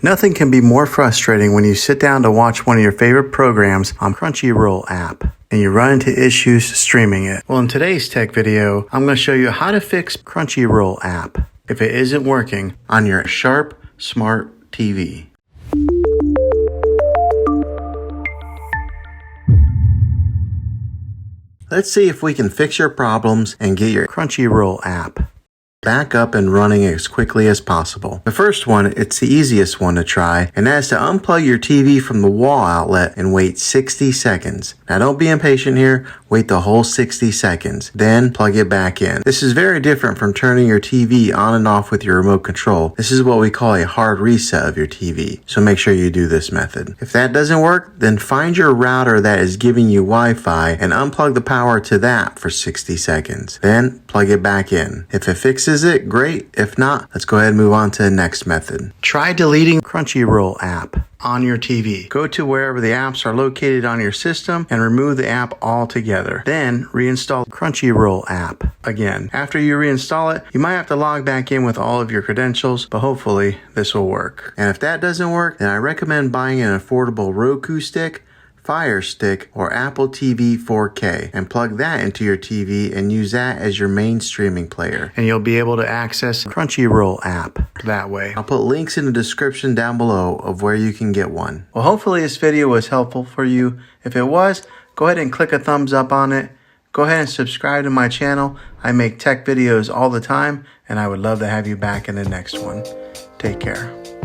Nothing can be more frustrating when you sit down to watch one of your favorite programs on Crunchyroll app and you run into issues streaming it. Well, in today's tech video, I'm going to show you how to fix Crunchyroll app if it isn't working on your Sharp Smart TV. Let's see if we can fix your problems and get your Crunchyroll app back up and running as quickly as possible. The first one, it's the easiest one to try, and that is to unplug your TV from the wall outlet and wait 60 seconds. Now don't be impatient here, wait the whole 60 seconds, then plug it back in. This is very different from turning your TV on and off with your remote control. This is what we call a hard reset of your TV, so make sure you do this method. If that doesn't work, then find your router that is giving you Wi-Fi and unplug the power to that for 60 seconds. Then plug it back in. If it fixes it, great. If not, let's go ahead and move on to the next method. Try deleting Crunchyroll app on your TV. Go to wherever the apps are located on your system and remove the app altogether. Then reinstall Crunchyroll app again. After you reinstall it, you might have to log back in with all of your credentials, but hopefully this will work. And if that doesn't work, then I recommend buying an affordable Roku Stick, Fire Stick, or Apple TV 4K and plug that into your TV and use that as your main streaming player. And you'll be able to access Crunchyroll app that way. I'll put links in the description down below of where you can get one. Well, hopefully this video was helpful for you. If it was, go ahead and click a thumbs up on it. Go ahead and subscribe to my channel. I make tech videos all the time, and I would love to have you back in the next one. Take care.